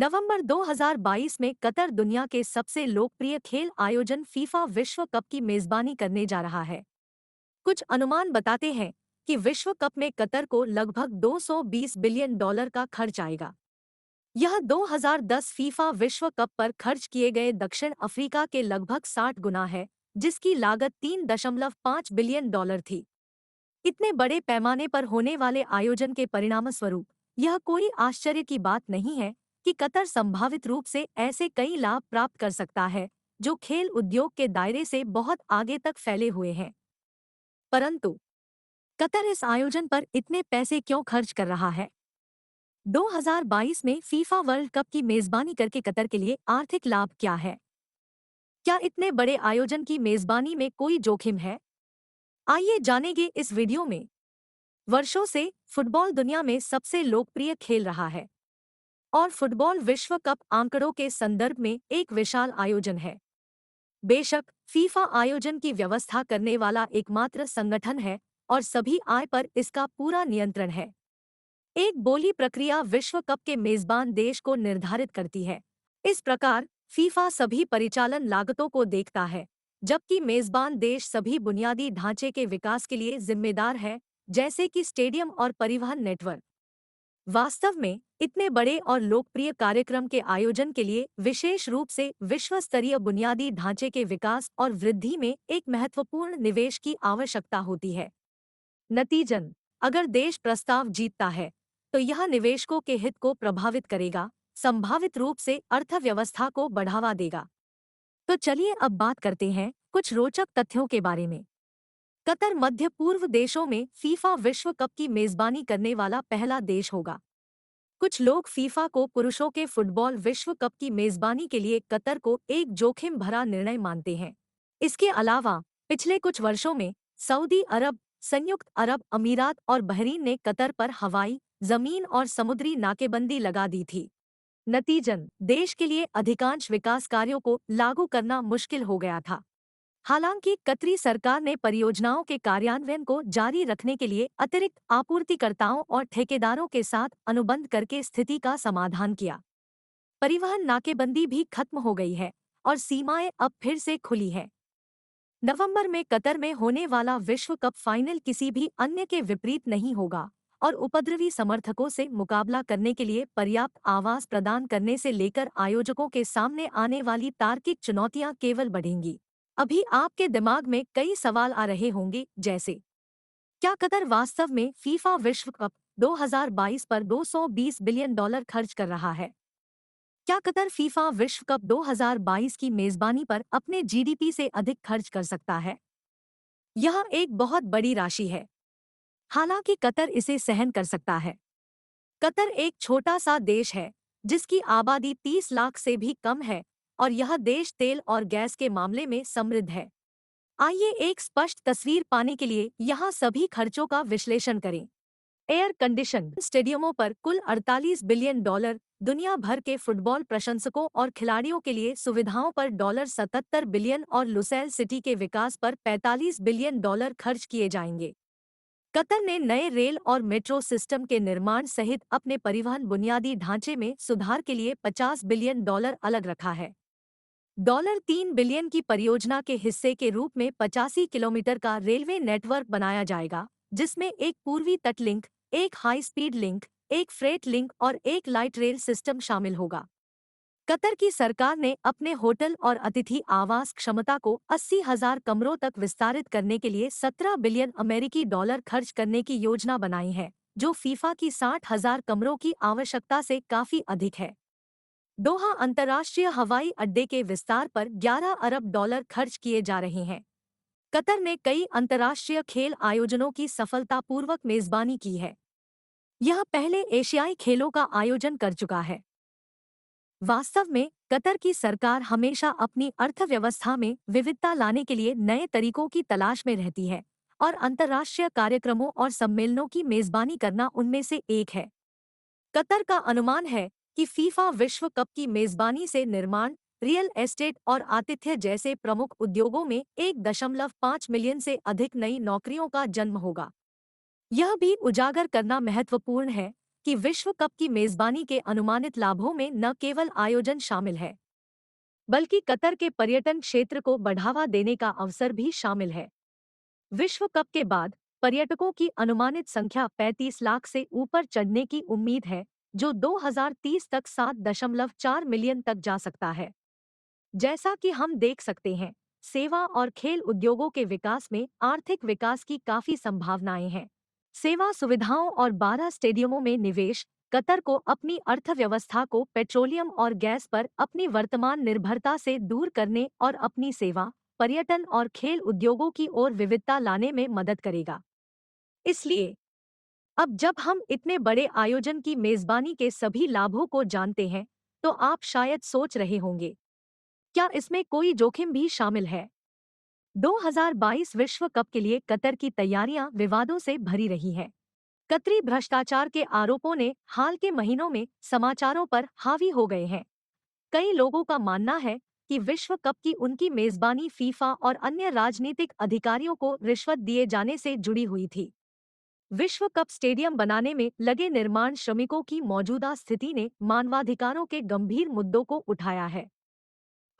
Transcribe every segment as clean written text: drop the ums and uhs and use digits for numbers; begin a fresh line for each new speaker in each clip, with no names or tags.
नवंबर 2022 में कतर दुनिया के सबसे लोकप्रिय खेल आयोजन फीफा विश्व कप की मेजबानी करने जा रहा है। कुछ अनुमान बताते हैं कि विश्व कप में कतर को लगभग 220 बिलियन डॉलर का खर्च आएगा। यह 2010 फीफा विश्व कप पर खर्च किए गए दक्षिण अफ्रीका के लगभग 60 गुना है, जिसकी लागत 3.5 बिलियन डॉलर थी। इतने बड़े पैमाने पर होने वाले आयोजन के परिणामस्वरूप यह कोई आश्चर्य की बात नहीं है कि कतर संभावित रूप से ऐसे कई लाभ प्राप्त कर सकता है जो खेल उद्योग के दायरे से बहुत आगे तक फैले हुए हैं। परंतु कतर इस आयोजन पर इतने पैसे क्यों खर्च कर रहा है? 2022 में फीफा वर्ल्ड कप की मेजबानी करके कतर के लिए आर्थिक लाभ क्या है? क्या इतने बड़े आयोजन की मेजबानी में कोई जोखिम है? आइए जानेंगे इस वीडियो में। वर्षों से फुटबॉल दुनिया में सबसे लोकप्रिय खेल रहा है और फुटबॉल विश्व कप आंकड़ों के संदर्भ में एक विशाल आयोजन है। बेशक फीफा आयोजन की व्यवस्था करने वाला एकमात्र संगठन है और सभी आय पर इसका पूरा नियंत्रण है। एक बोली प्रक्रिया विश्व कप के मेजबान देश को निर्धारित करती है। इस प्रकार फीफा सभी परिचालन लागतों को देखता है, जबकि मेजबान देश सभी बुनियादी ढांचे के विकास के लिए जिम्मेदार है, जैसे कि स्टेडियम और परिवहन नेटवर्क। वास्तव में इतने बड़े और लोकप्रिय कार्यक्रम के आयोजन के लिए विशेष रूप से विश्व स्तरीय बुनियादी ढांचे के विकास और वृद्धि में एक महत्वपूर्ण निवेश की आवश्यकता होती है। नतीजन, अगर देश प्रस्ताव जीतता है तो यह निवेशकों के हित को प्रभावित करेगा, संभावित रूप से अर्थव्यवस्था को बढ़ावा देगा। तो चलिए अब बात करते हैं कुछ रोचक तथ्यों के बारे में। कतर मध्य पूर्व देशों में फीफा विश्व कप की मेजबानी करने वाला पहला देश होगा। कुछ लोग फीफा को पुरुषों के फुटबॉल विश्व कप की मेजबानी के लिए कतर को एक जोखिम भरा निर्णय मानते हैं। इसके अलावा पिछले कुछ वर्षों में सऊदी अरब, संयुक्त अरब अमीरात और बहरीन ने कतर पर हवाई, जमीन और समुद्री नाकेबंदी लगा दी थी। नतीजन, देश के लिए अधिकांश विकास कार्यों को लागू करना मुश्किल हो गया था। हालांकि कतरी सरकार ने परियोजनाओं के कार्यान्वयन को जारी रखने के लिए अतिरिक्त आपूर्तिकर्ताओं और ठेकेदारों के साथ अनुबंध करके स्थिति का समाधान किया। परिवहन नाकेबंदी भी खत्म हो गई है और सीमाएं अब फिर से खुली है। नवंबर में कतर में होने वाला विश्व कप फाइनल किसी भी अन्य के विपरीत नहीं होगा और उपद्रवी समर्थकों से मुकाबला करने के लिए पर्याप्त आवाज प्रदान करने से लेकर आयोजकों के सामने आने वाली तार्किक चुनौतियां केवल बढ़ेंगी। अभी आपके दिमाग में कई सवाल आ रहे होंगे, जैसे क्या कतर वास्तव में फीफा विश्व कप 2022 पर 220 बिलियन डॉलर खर्च कर रहा है? क्या कतर फीफा विश्व कप 2022 की मेजबानी पर अपने जीडीपी से अधिक खर्च कर सकता है? यह एक बहुत बड़ी राशि है। हालांकि कतर इसे सहन कर सकता है। कतर एक छोटा सा देश है जिसकी आबादी 30 लाख से भी कम है और यह देश तेल और गैस के मामले में समृद्ध है। आइए एक स्पष्ट तस्वीर पाने के लिए यहाँ सभी खर्चों का विश्लेषण करें। एयर कंडीशन स्टेडियमों पर कुल 48 बिलियन डॉलर, दुनिया भर के फुटबॉल प्रशंसकों और खिलाड़ियों के लिए सुविधाओं पर डॉलर 77 बिलियन और लुसैल सिटी के विकास पर 45 बिलियन डॉलर खर्च किए जाएंगे। कतर ने नए रेल और मेट्रो सिस्टम के निर्माण सहित अपने परिवहन बुनियादी ढांचे में सुधार के लिए 50 बिलियन डॉलर अलग रखा है। डॉलर 3 बिलियन की परियोजना के हिस्से के रूप में 85 किलोमीटर का रेलवे नेटवर्क बनाया जाएगा, जिसमें एक पूर्वी तट लिंक, एक हाई स्पीड लिंक, एक फ्रेट लिंक और एक लाइट रेल सिस्टम शामिल होगा। कतर की सरकार ने अपने होटल और अतिथि आवास क्षमता को 80,000 कमरों तक विस्तारित करने के लिए 17 बिलियन अमेरिकी डॉलर खर्च करने की योजना बनाई है, जो फीफा की 60,000 कमरों की आवश्यकता से काफी अधिक है। दोहा अंतर्राष्ट्रीय हवाई अड्डे के विस्तार पर 11 अरब डॉलर खर्च किए जा रहे हैं। कतर ने कई अंतर्राष्ट्रीय खेल आयोजनों की सफलतापूर्वक मेजबानी की है। यह पहले एशियाई खेलों का आयोजन कर चुका है। वास्तव में कतर की सरकार हमेशा अपनी अर्थव्यवस्था में विविधता लाने के लिए नए तरीकों की तलाश में रहती है और अंतर्राष्ट्रीय कार्यक्रमों और सम्मेलनों की मेजबानी करना उनमें से एक है। कतर का अनुमान है कि फीफा विश्व कप की मेजबानी से निर्माण, रियल एस्टेट और आतिथ्य जैसे प्रमुख उद्योगों में 1.5 मिलियन से अधिक नई नौकरियों का जन्म होगा। यह भी उजागर करना महत्वपूर्ण है कि विश्व कप की मेजबानी के अनुमानित लाभों में न केवल आयोजन शामिल है, बल्कि कतर के पर्यटन क्षेत्र को बढ़ावा देने का अवसर भी शामिल है। विश्व कप के बाद पर्यटकों की अनुमानित संख्या 35 लाख से ऊपर चढ़ने की उम्मीद है, जो 2030 तक 7.4 मिलियन तक जा सकता है। जैसा कि हम देख सकते हैं, सेवा और खेल उद्योगों के विकास में आर्थिक विकास की काफी संभावनाएं हैं। सेवा सुविधाओं और 12 स्टेडियमों में निवेश कतर को अपनी अर्थव्यवस्था को पेट्रोलियम और गैस पर अपनी वर्तमान निर्भरता से दूर करने और अपनी सेवा, पर्यटन और खेल उद्योगों की ओर विविधता लाने में मदद करेगा। इसलिए अब जब हम इतने बड़े आयोजन की मेजबानी के सभी लाभों को जानते हैं, तो आप शायद सोच रहे होंगे, क्या इसमें कोई जोखिम भी शामिल है? 2022 विश्व कप के लिए कतर की तैयारियां विवादों से भरी रही हैं। कतरी भ्रष्टाचार के आरोपों ने हाल के महीनों में समाचारों पर हावी हो गए हैं। कई लोगों का मानना है कि विश्व कप की उनकी मेजबानी फीफा और अन्य राजनीतिक अधिकारियों को रिश्वत दिए जाने से जुड़ी हुई थी। विश्व कप स्टेडियम बनाने में लगे निर्माण श्रमिकों की मौजूदा स्थिति ने मानवाधिकारों के गंभीर मुद्दों को उठाया है।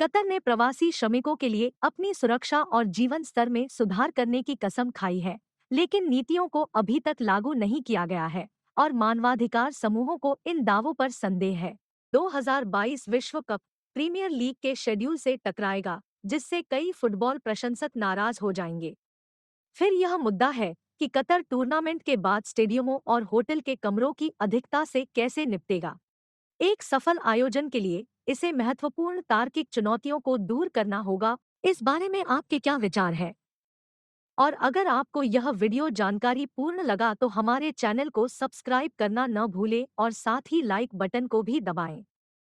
कतर ने प्रवासी श्रमिकों के लिए अपनी सुरक्षा और जीवन स्तर में सुधार करने की कसम खाई है, लेकिन नीतियों को अभी तक लागू नहीं किया गया है और मानवाधिकार समूहों को इन दावों पर संदेह है। 2022 विश्व कप प्रीमियर लीग के शेड्यूल से टकराएगा, जिससे कई फुटबॉल प्रशंसक नाराज हो जाएंगे। फिर यह मुद्दा है कि कतर टूर्नामेंट के बाद स्टेडियमों और होटल के कमरों की अधिकता से कैसे निपटेगा। एक सफल आयोजन के लिए इसे महत्वपूर्ण तार्किक चुनौतियों को दूर करना होगा। इस बारे में आपके क्या विचार हैं? और अगर आपको यह वीडियो जानकारी पूर्ण लगा तो हमारे चैनल को सब्सक्राइब करना न भूलें और साथ ही लाइक बटन को भी दबाएं।